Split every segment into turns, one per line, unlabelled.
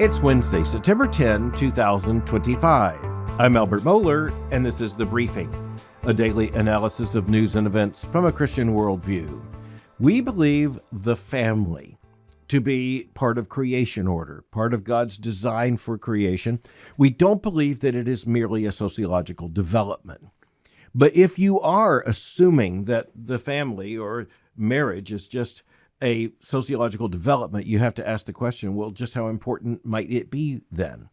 It's Wednesday, September 10, 2025. I'm Albert Mohler, and this is The Briefing, a daily analysis of news and events from a Christian worldview. We believe the family to be part of creation order, part of God's design for creation. We don't believe that it is merely a sociological development. But if you are assuming that the family or marriage is just a sociological development, you have to ask the question, well, just how important might it be then?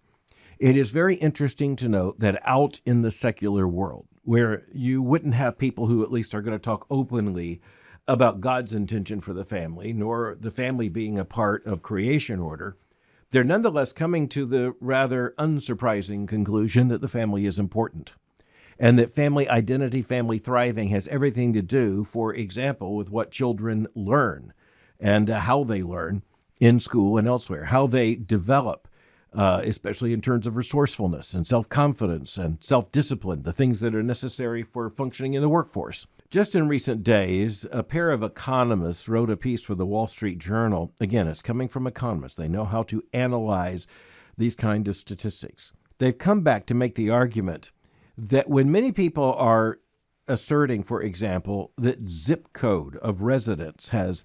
It is very interesting to note that out in the secular world, where you wouldn't have people who at least are going to talk openly about God's intention for the family, nor the family being a part of creation order, they're nonetheless coming to the rather unsurprising conclusion that the family is important, and that family identity, family thriving has everything to do, for example, with what children learn and how they learn in school and elsewhere, how they develop, especially in terms of resourcefulness and self-confidence and self-discipline, the things that are necessary for functioning in the workforce. Just in recent days, a pair of economists wrote a piece for the Wall Street Journal. Again, it's coming from economists. They know how to analyze these kind of statistics. They've come back to make the argument that when many people are asserting, for example, that zip code of residence has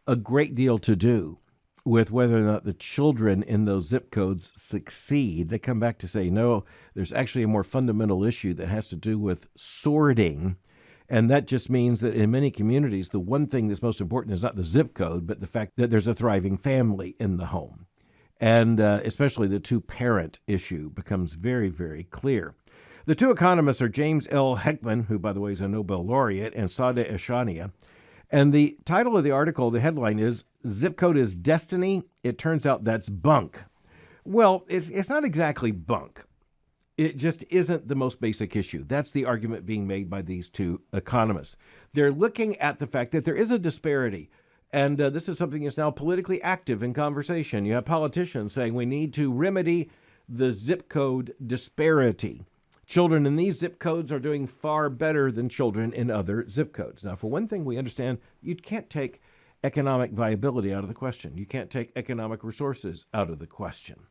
a great deal to do with whether or not the children in those zip codes succeed, they come back to say, no, there's actually a more fundamental issue that has to do with sorting. And that just means that in many communities, the one thing that's most important is not the zip code, but the fact that there's a thriving family in the home. And especially the two-parent issue becomes very, very clear. The two economists are James L. Heckman, who, by the way, is a Nobel laureate, and Sadegh Eshaghnia. And the title of the article, the headline is, Zip Code is Destiny? It turns out that's bunk. Well, it's not exactly bunk. It just isn't the most basic issue. That's the argument being made by these two economists. They're looking at the fact that there is a disparity. And this is something that's now politically active in conversation. You have politicians saying we need to remedy the zip code disparity. Children in these zip codes are doing far better than children in other zip codes. Now, for one thing, we understand you can't take economic viability out of the question. You can't take economic resources out of the question.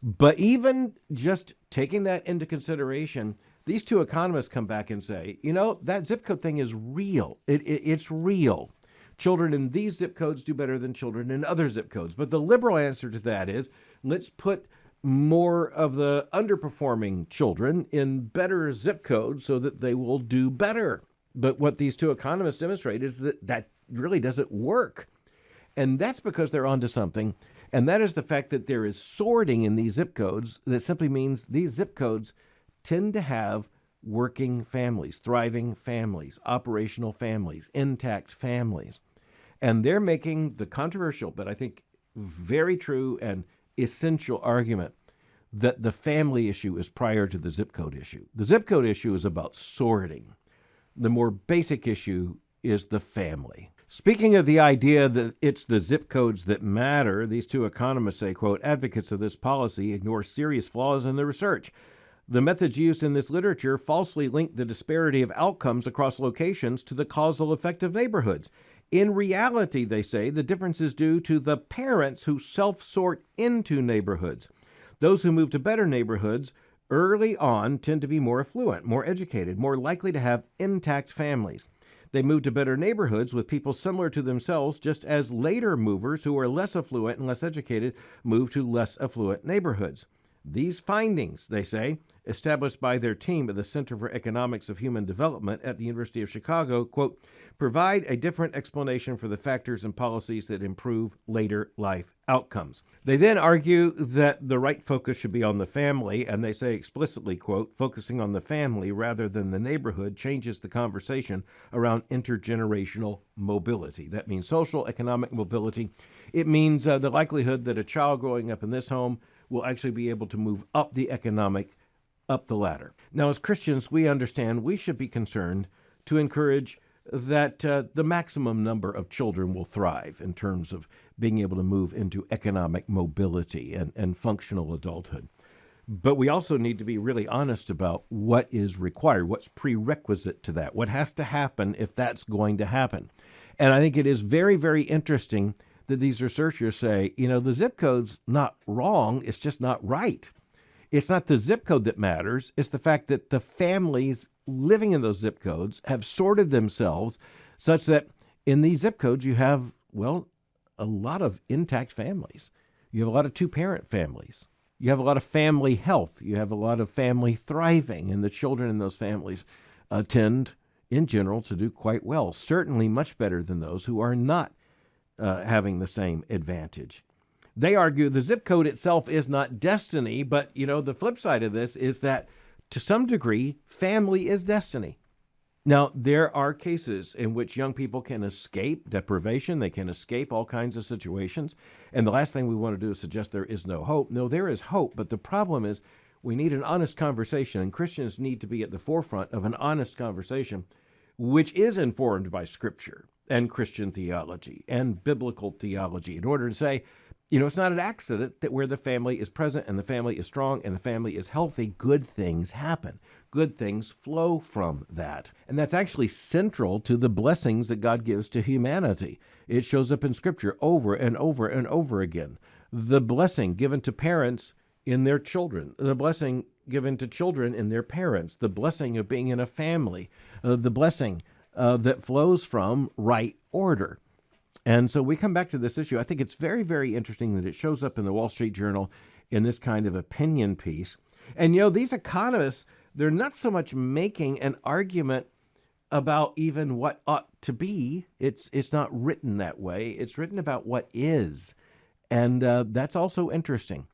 But even just taking that into consideration, these two economists come back and say, you know, that zip code thing is real. It's real. Children in these zip codes do better than children in other zip codes. But the liberal answer to that is, let's put more of the underperforming children in better zip codes so that they will do better. But what these two economists demonstrate is that that really doesn't work. And that's because they're onto something. And that is the fact that there is sorting in these zip codes. That simply means these zip codes tend to have working families, thriving families, operational families, intact families. And they're making the controversial, but I think very true and essential argument that the family issue is prior to the zip code issue. The zip code issue is about sorting. The more basic issue is the family. Speaking of the idea that it's the zip codes that matter, these two economists say, quote, advocates of this policy ignore serious flaws in the research. The methods used in this literature falsely link the disparity of outcomes across locations to the causal effect of neighborhoods. In reality, they say, the difference is due to the parents who self-sort into neighborhoods. Those who move to better neighborhoods early on tend to be more affluent, more educated, more likely to have intact families. They move to better neighborhoods with people similar to themselves, just as later movers who are less affluent and less educated move to less affluent neighborhoods. These findings, they say, established by their team at the Center for Economics of Human Development at the University of Chicago, quote, provide a different explanation for the factors and policies that improve later life outcomes. They then argue that the right focus should be on the family, and they say explicitly, quote, focusing on the family rather than the neighborhood changes the conversation around intergenerational mobility. That means social, economic mobility. It means the likelihood that a child growing up in this home will actually be able to move up the ladder. Now, as Christians, we understand we should be concerned to encourage that the maximum number of children will thrive in terms of being able to move into economic mobility and functional adulthood. But we also need to be really honest about what is required, what's prerequisite to that, what has to happen if that's going to happen. And I think it is very, very interesting that these researchers say, the zip code's not wrong, it's just not right. It's not the zip code that matters. It's the fact that the families living in those zip codes have sorted themselves such that in these zip codes you have, a lot of intact families. You have a lot of two-parent families. You have a lot of family health. You have a lot of family thriving, and the children in those families tend, in general, to do quite well, certainly much better than those who are not having the same advantage. They argue the zip code itself is not destiny, but, the flip side of this is that, to some degree, family is destiny. Now, there are cases in which young people can escape deprivation. They can escape all kinds of situations. And the last thing we want to do is suggest there is no hope. No, there is hope. But the problem is we need an honest conversation, and Christians need to be at the forefront of an honest conversation, which is informed by Scripture and Christian theology and biblical theology, in order to say, it's not an accident that where the family is present and the family is strong and the family is healthy, good things happen. Good things flow from that. And that's actually central to the blessings that God gives to humanity. It shows up in Scripture over and over and over again. The blessing given to parents in their children, the blessing given to children in their parents, the blessing of being in a family, the blessing that flows from right order. And so we come back to this issue. I think it's very, very interesting that it shows up in the Wall Street Journal in this kind of opinion piece. And, these economists, they're not so much making an argument about even what ought to be. It's not written that way. It's written about what is. And that's also interesting.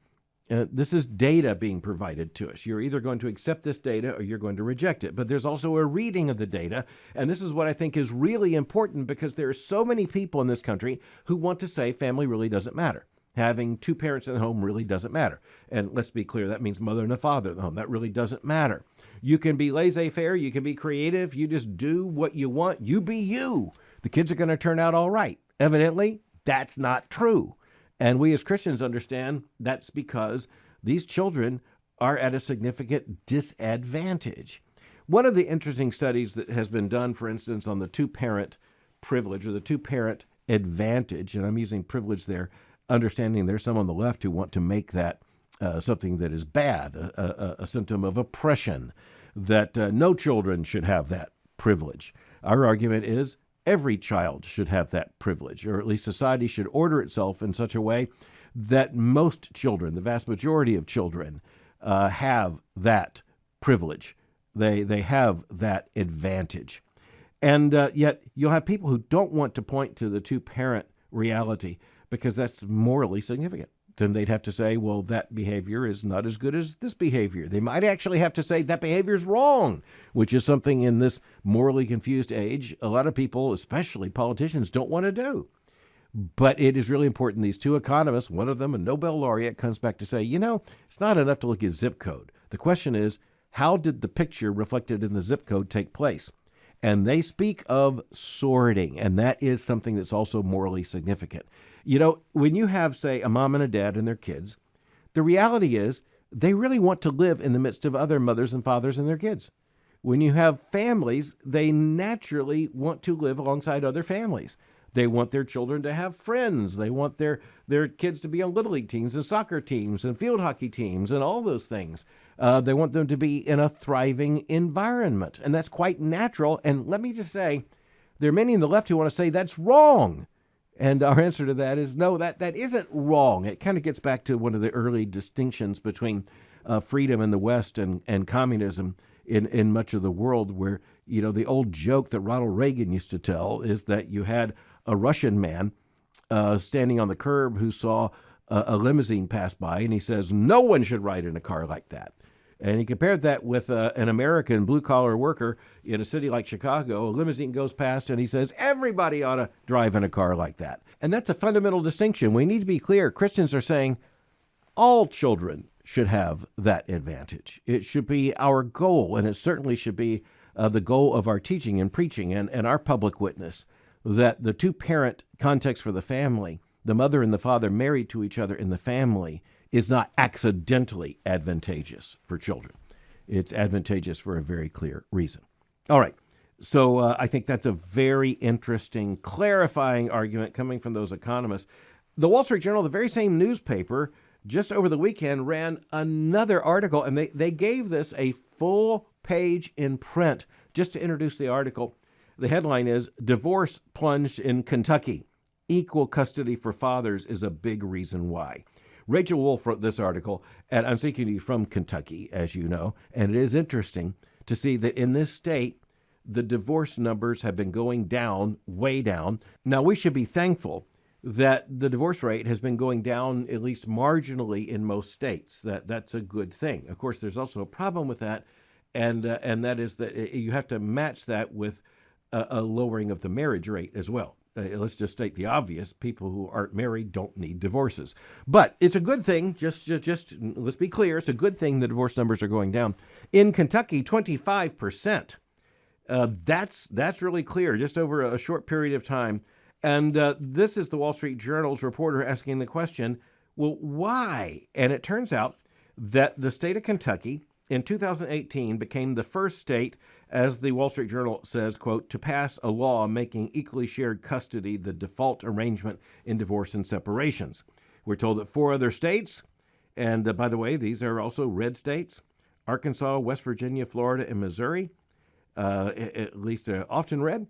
This is data being provided to us. You're either going to accept this data or you're going to reject it. But there's also a reading of the data. And this is what I think is really important, because there are so many people in this country who want to say family really doesn't matter. Having two parents in the home really doesn't matter. And let's be clear, that means mother and a father in the home. That really doesn't matter. You can be laissez-faire. You can be creative. You just do what you want. You be you. The kids are going to turn out all right. Evidently, that's not true. And we as Christians understand that's because these children are at a significant disadvantage. One of the interesting studies that has been done, for instance, on the two-parent privilege or the two-parent advantage, and I'm using privilege there, understanding there's some on the left who want to make that something that is bad, a symptom of oppression, that no children should have that privilege. Our argument is every child should have that privilege, or at least society should order itself in such a way that most children, the vast majority of children, have that privilege. They have that advantage. And yet you'll have people who don't want to point to the two-parent reality because that's morally significant. Then they'd have to say, well, that behavior is not as good as this behavior. They might actually have to say that behavior is wrong, which is something in this morally confused age a lot of people, especially politicians, don't want to do. But it is really important. These two economists, one of them a Nobel laureate, comes back to say, it's not enough to look at zip code. The question is, how did the picture reflected in the zip code take place? And they speak of sorting, and that is something that's also morally significant. When you have, say, a mom and a dad and their kids, the reality is they really want to live in the midst of other mothers and fathers and their kids. When you have families, they naturally want to live alongside other families. They want their children to have friends. They want their kids to be on Little League teams and soccer teams and field hockey teams and all those things. They want them to be in a thriving environment. And that's quite natural. And let me just say, there are many in the left who want to say that's wrong. And our answer to that is no, that isn't wrong. It kind of gets back to one of the early distinctions between freedom in the West and communism in much of the world, where, the old joke that Ronald Reagan used to tell is that you had a Russian man standing on the curb who saw a limousine pass by, and he says, no one should ride in a car like that. And he compared that with an American blue-collar worker in a city like Chicago. A limousine goes past, and he says, everybody ought to drive in a car like that. And that's a fundamental distinction. We need to be clear. Christians are saying all children should have that advantage. It should be our goal, and it certainly should be the goal of our teaching and preaching and our public witness, that the two-parent context for the family, the mother and the father married to each other in the family, is not accidentally advantageous for children. It's advantageous for a very clear reason. All right, So I think that's a very interesting, clarifying argument coming from those economists. The Wall Street Journal, the very same newspaper, just over the weekend ran another article, and they gave this a full page in print just to introduce the article. The headline is, "Divorce Plunged in Kentucky. Equal custody for fathers is a big reason why." Rachel Wolfe wrote this article, and I'm speaking to you from Kentucky, as you know, and it is interesting to see that in this state, the divorce numbers have been going down, way down. Now, we should be thankful that the divorce rate has been going down at least marginally in most states. That's a good thing. Of course, there's also a problem with that, and that is that you have to match that with a lowering of the marriage rate as well. Let's just state the obvious. People who aren't married don't need divorces. But it's a good thing, just let's be clear, it's a good thing the divorce numbers are going down. In Kentucky, 25%. That's really clear, just over a short period of time. And this is the Wall Street Journal's reporter asking the question, well, why? And it turns out that the state of Kentucky in 2018 became the first state, as the Wall Street Journal says, quote, to pass a law making equally shared custody the default arrangement in divorce and separations. We're told that 4 other states, and by the way, these are also red states, Arkansas, West Virginia, Florida, and Missouri, at least often red,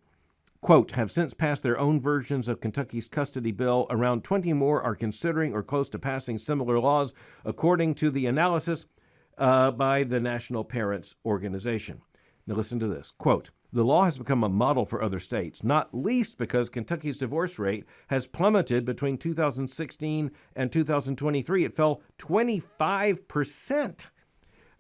quote, have since passed their own versions of Kentucky's custody bill. Around 20 more are considering or close to passing similar laws, according to the analysis by the National Parents Organization. Now listen to this, quote, the law has become a model for other states, not least because Kentucky's divorce rate has plummeted between 2016 and 2023. It fell 25%,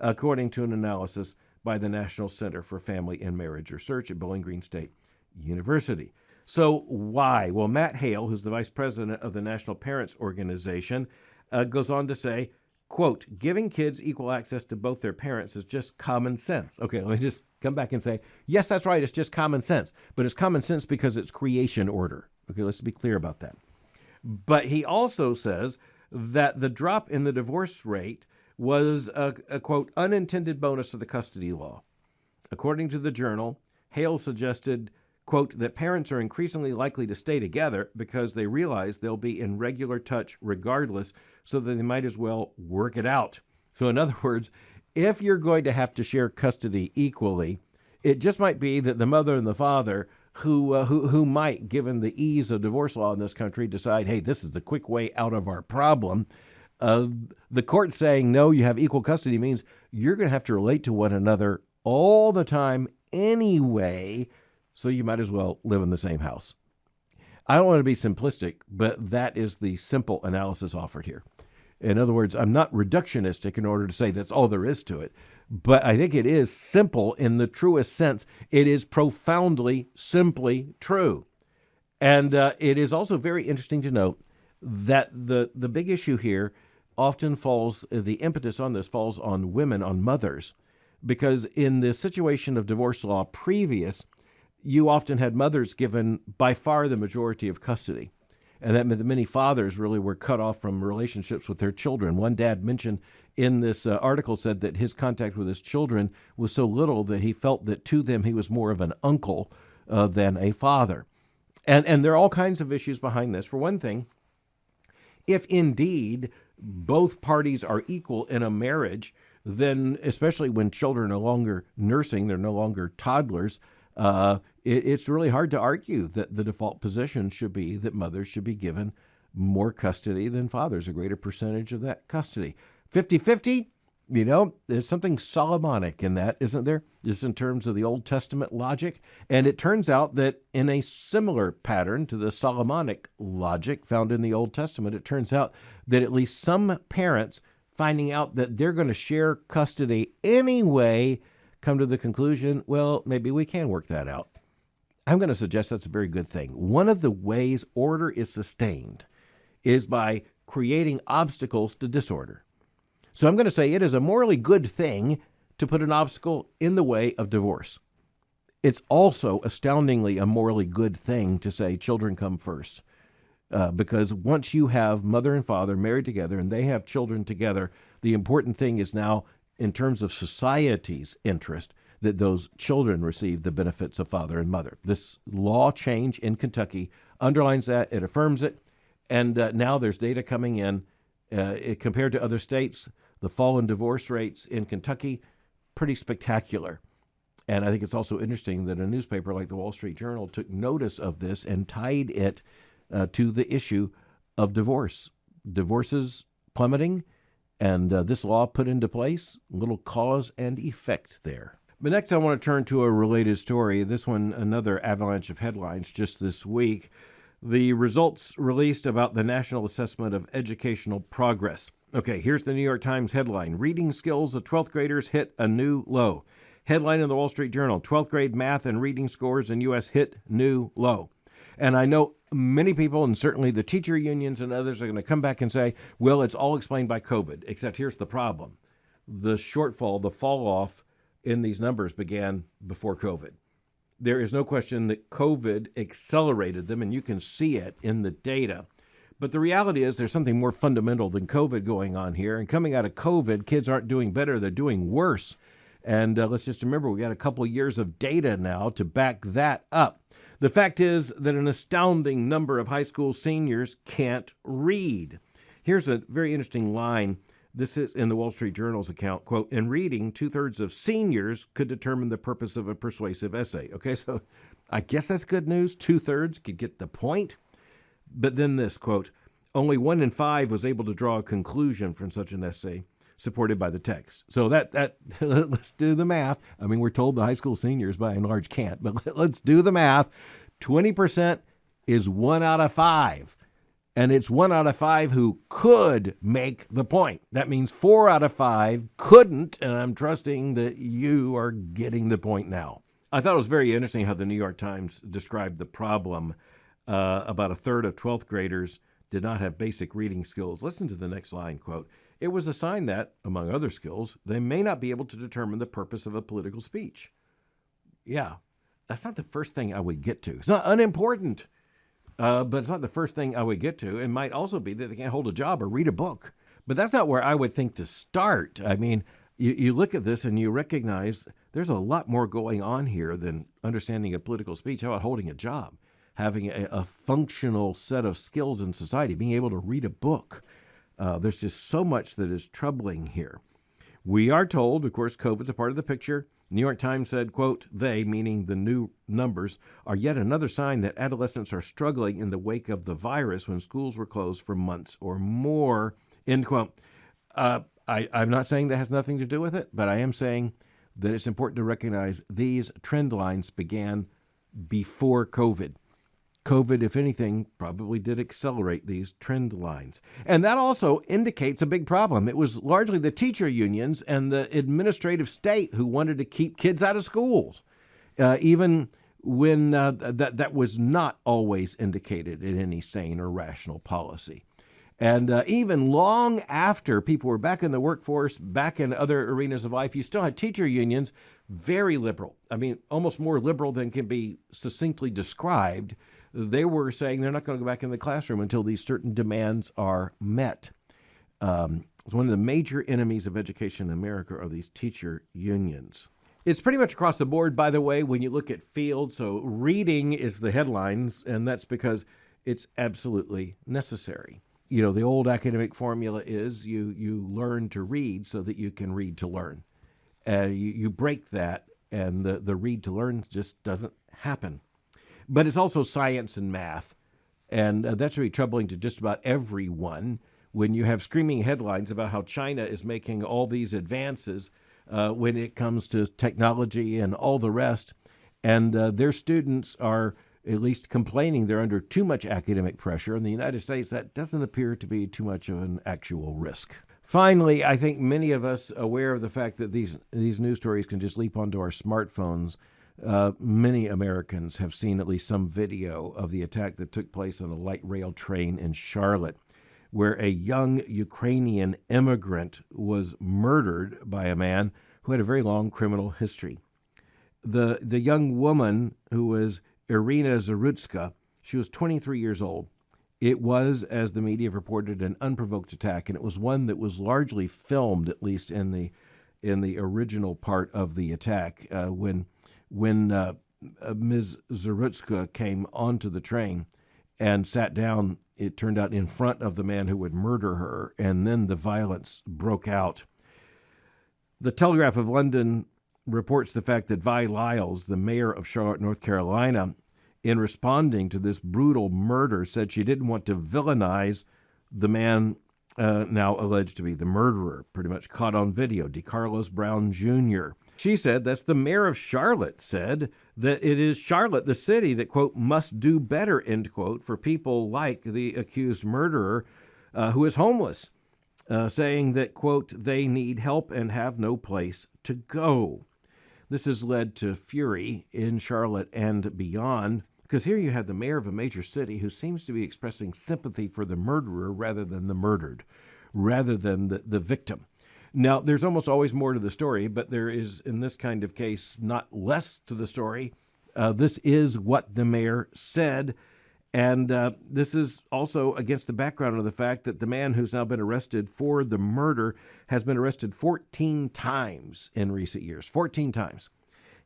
according to an analysis by the National Center for Family and Marriage Research at Bowling Green State University. So why? Well, Matt Hale, who's the vice president of the National Parents Organization, goes on to say, quote, giving kids equal access to both their parents is just common sense. Okay, let me just come back and say, yes, that's right. It's just common sense. But it's common sense because it's creation order. Okay, let's be clear about that. But he also says that the drop in the divorce rate was a quote, unintended bonus to the custody law. According to the Journal, Hale suggested, quote, that parents are increasingly likely to stay together because they realize they'll be in regular touch regardless, so that they might as well work it out. So in other words, if you're going to have to share custody equally, it just might be that the mother and the father who might, given the ease of divorce law in this country, decide, hey, this is the quick way out of our problem. The court saying, no, you have equal custody means you're going to have to relate to one another all the time anyway, so you might as well live in the same house. I don't want to be simplistic, but that is the simple analysis offered here. In other words, I'm not reductionistic in order to say that's all there is to it, but I think it is simple in the truest sense. It is profoundly, simply true. And it is also very interesting to note that the big issue here often falls, the impetus on this falls on women, on mothers, because in the situation of divorce law previous, you often had mothers given by far the majority of custody. And that meant that many fathers really were cut off from relationships with their children. One dad mentioned in this article said that his contact with his children was so little that he felt that to them he was more of an uncle than a father. And there are all kinds of issues behind this. For one thing, if indeed both parties are equal in a marriage, then especially when children are no longer nursing, they're no longer toddlers, it's really hard to argue that the default position should be that mothers should be given more custody than fathers, a greater percentage of that custody. 50-50, there's something Solomonic in that, isn't there? Just in terms of the Old Testament logic. And it turns out that in a similar pattern to the Solomonic logic found in the Old Testament, it turns out that at least some parents finding out that they're going to share custody anyway come to the conclusion, well, maybe we can work that out. I'm going to suggest that's a very good thing. One of the ways order is sustained is by creating obstacles to disorder. So I'm going to say it is a morally good thing to put an obstacle in the way of divorce. It's also astoundingly a morally good thing to say children come first. Because once you have mother and father married together and they have children together, the important thing is now, in terms of society's interest, that those children receive the benefits of father and mother. This law change in Kentucky underlines that. It affirms it. And now there's data coming in. Compared to other states, the fall in divorce rates in Kentucky, pretty spectacular. And I think it's also interesting that a newspaper like the Wall Street Journal took notice of this and tied it to the issue of divorce. Divorces plummeting, and this law put into place, little cause and effect there. But next I want to turn to a related story. This one, another avalanche of headlines just this week. The results released about the National Assessment of Educational Progress. Okay, here's the New York Times headline. Reading skills of 12th graders hit a new low. Headline in the Wall Street Journal, 12th grade math and reading scores in U.S. hit new low. And I know many people, and certainly the teacher unions and others, are going to come back and say, well, it's all explained by COVID, except here's the problem. The shortfall, the fall off in these numbers began before COVID. There is no question that COVID accelerated them, and you can see it in the data. But the reality is there's something more fundamental than COVID going on here. And coming out of COVID, kids aren't doing better, they're doing worse. And let's just remember, we got a couple of years of data now to back that up. The fact is that an astounding number of high school seniors can't read. Here's a very interesting line. This is in the Wall Street Journal's account, quote, in reading, 2/3 of seniors could determine the purpose of a persuasive essay. Okay, so I guess that's good news. 2/3 could get the point. But then this, quote, only 1 in 5 was able to draw a conclusion from such an essay supported by the text. So that let's do the math. I mean, we're told the high school seniors by and large can't, but let's do the math. 20% is 1 out of 5. And it's 1 out of 5 who could make the point. That means 4 out of 5 couldn't, and I'm trusting that you are getting the point now. I thought it was very interesting how the New York Times described the problem. About 1/3 of 12th graders did not have basic reading skills. Listen to the next line, quote, it was a sign that, among other skills, they may not be able to determine the purpose of a political speech. Yeah, that's not the first thing I would get to. It's not unimportant. But it's not the first thing I would get to. It might also be that they can't hold a job or read a book. But that's not where I would think to start. I mean, you look at this and you recognize there's a lot more going on here than understanding a political speech. How about holding a job, having a functional set of skills in society, being able to read a book? There's just so much that is troubling here. We are told, of course, COVID's a part of the picture. New York Times said, quote, they, meaning the new numbers, are yet another sign that adolescents are struggling in the wake of the virus when schools were closed for months or more, end quote. I'm not saying that has nothing to do with it, but I am saying that it's important to recognize these trend lines began before COVID. COVID, if anything, probably did accelerate these trend lines. And that also indicates a big problem. It was largely the teacher unions and the administrative state who wanted to keep kids out of schools, even when that was not always indicated in any sane or rational policy. And even long after people were back in the workforce, back in other arenas of life, you still had teacher unions, very liberal. I mean, almost more liberal than can be succinctly described. They were saying they're not going to go back in the classroom until these certain demands are met. One of the major enemies of education in America are these teacher unions. It's pretty much across the board, by the way, when you look at field. So reading is the headlines, and that's because it's absolutely necessary. You know, the old academic formula is you learn to read so that you can read to learn. You break that, and the read to learn just doesn't happen. But it's also science and math, and that's really troubling to just about everyone when you have screaming headlines about how China is making all these advances when it comes to technology and all the rest, and their students are at least complaining they're under too much academic pressure. In the United States, that doesn't appear to be too much of an actual risk. Finally, I think many of us aware of the fact that these news stories can just leap onto our smartphones. Many Americans have seen at least some video of the attack that took place on a light rail train in Charlotte, where a young Ukrainian immigrant was murdered by a man who had a very long criminal history. The young woman, who was Irina Zarutska, she was 23 years old. It was, as the media have reported, an unprovoked attack, and it was one that was largely filmed, at least in the in the original part of the attack when Ms. Zarutska came onto the train and sat down, it turned out, in front of the man who would murder her, and then the violence broke out. The Telegraph of London reports the fact that Vi Lyles, the mayor of Charlotte, North Carolina, in responding to this brutal murder, said she didn't want to villainize the man now alleged to be the murderer, pretty much caught on video, DeCarlos Brown Jr. She said, that's the mayor of Charlotte, said that it is Charlotte, the city, that, quote, must do better, end quote, for people like the accused murderer who is homeless, saying that, quote, they need help and have no place to go. This has led to fury in Charlotte and beyond, because here you have the mayor of a major city who seems to be expressing sympathy for the murderer rather than the murdered, rather than the victim. Now, there's almost always more to the story, but there is, in this kind of case, not less to the story. This is what the mayor said, and this is also against the background of the fact that the man who's now been arrested for the murder has been arrested 14 times in recent years, 14 times.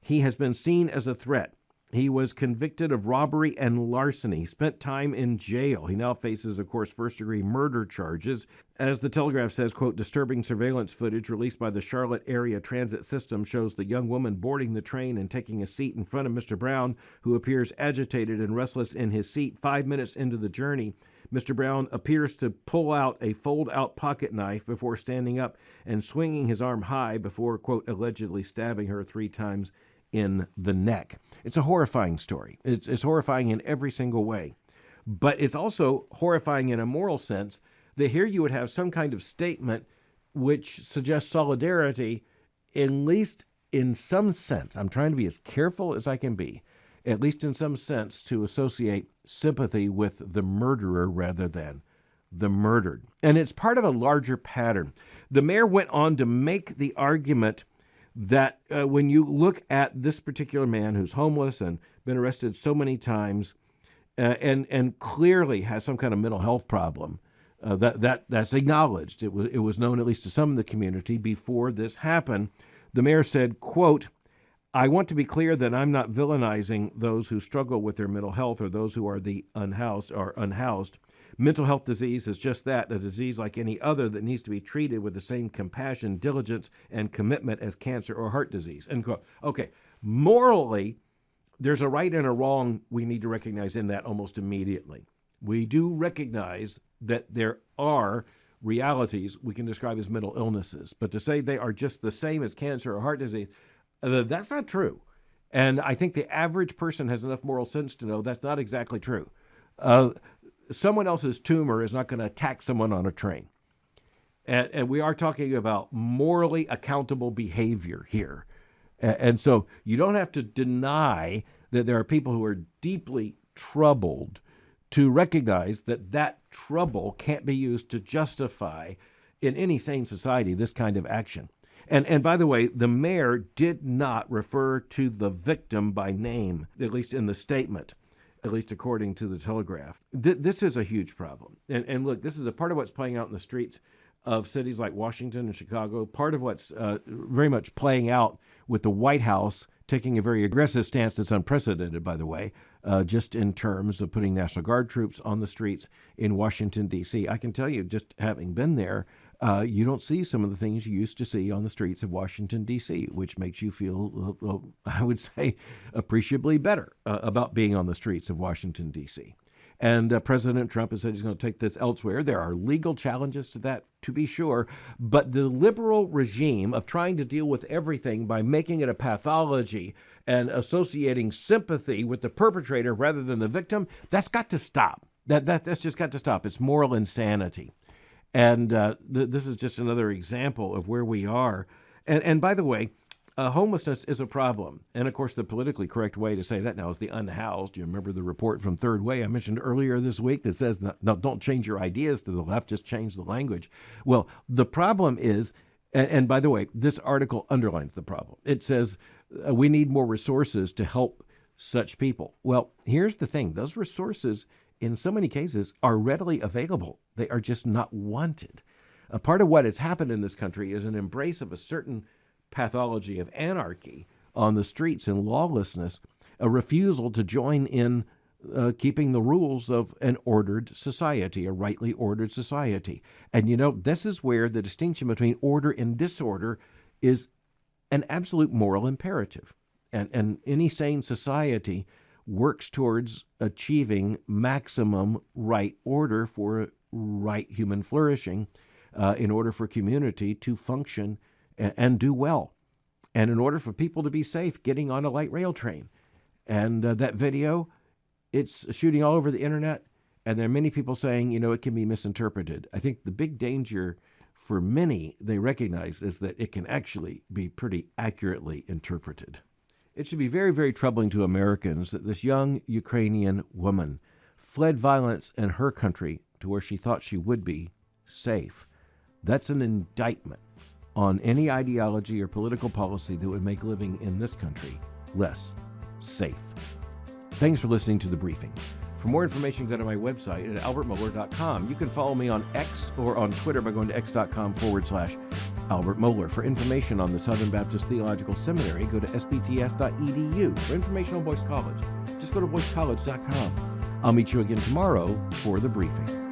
He has been seen as a threat. He was convicted of robbery and larceny. He spent time in jail. He now faces, of course, first-degree murder charges. As the Telegraph says, quote, disturbing surveillance footage released by the Charlotte Area Transit System shows the young woman boarding the train and taking a seat in front of Mr. Brown, who appears agitated and restless in his seat 5 minutes into the journey. Mr. Brown appears to pull out a fold-out pocket knife before standing up and swinging his arm high before, quote, allegedly stabbing her 3 times in the neck. It's a horrifying story. It's horrifying in every single way. But it's also horrifying in a moral sense that here you would have some kind of statement which suggests solidarity, at least in some sense. I'm trying to be as careful as I can be, at least in some sense, to associate sympathy with the murderer rather than the murdered. And it's part of a larger pattern. The mayor went on to make the argument that when you look at this particular man who's homeless and been arrested so many times and clearly has some kind of mental health problem, that's acknowledged. It was known, at least to some of the community, before this happened. The mayor said, quote, I want to be clear that I'm not villainizing those who struggle with their mental health or those who are the unhoused. Mental health disease is just that, a disease like any other that needs to be treated with the same compassion, diligence, and commitment as cancer or heart disease, end quote. Okay, morally, there's a right and a wrong we need to recognize in that almost immediately. We do recognize that there are realities we can describe as mental illnesses, but to say they are just the same as cancer or heart disease, that's not true. And I think the average person has enough moral sense to know that's not exactly true. Someone else's tumor is not going to attack someone on a train. And we are talking about morally accountable behavior here. And so you don't have to deny that there are people who are deeply troubled to recognize that that trouble can't be used to justify, in any sane society, this kind of action. And by the way, the mayor did not refer to the victim by name, at least in the statement, at least according to the Telegraph. This is a huge problem. And look, this is a part of what's playing out in the streets of cities like Washington and Chicago, part of what's very much playing out with the White House taking a very aggressive stance that's unprecedented, by the way, just in terms of putting National Guard troops on the streets in Washington, D.C. I can tell you, just having been there, you don't see some of the things you used to see on the streets of Washington, D.C., which makes you feel, I would say, appreciably better about being on the streets of Washington, D.C. And President Trump has said he's going to take this elsewhere. There are legal challenges to that, to be sure. But the liberal regime of trying to deal with everything by making it a pathology and associating sympathy with the perpetrator rather than the victim, that's got to stop. That's just got to stop. It's moral insanity. And this is just another example of where we are. And by the way, homelessness is a problem. And of course, the politically correct way to say that now is the unhoused. You remember the report from Third Way I mentioned earlier this week that says, no, don't change your ideas to the left, just change the language. Well, the problem is, and by the way, this article underlines the problem. It says we need more resources to help such people. Well, here's the thing. Those resources, in so many cases, are readily available. They are just not wanted. A part of what has happened in this country is an embrace of a certain pathology of anarchy on the streets and lawlessness, a refusal to join in keeping the rules of an ordered society, a rightly ordered society. And this is where the distinction between order and disorder is an absolute moral imperative. And any sane society works towards achieving maximum right order for right human flourishing in order for community to function and do well. And in order for people to be safe getting on a light rail train. And that video, it's shooting all over the internet, and there are many people saying, it can be misinterpreted. I think the big danger for many, they recognize, is that it can actually be pretty accurately interpreted. It should be very, very troubling to Americans that this young Ukrainian woman fled violence in her country to where she thought she would be safe. That's an indictment on any ideology or political policy that would make living in this country less safe. Thanks for listening to The Briefing. For more information, go to my website at albertmohler.com. You can follow me on X or on Twitter by going to x.com/Albert Mohler. For information on the Southern Baptist Theological Seminary, go to sbts.edu. For information on Boyce College, just go to boycecollege.com. I'll meet you again tomorrow for The Briefing.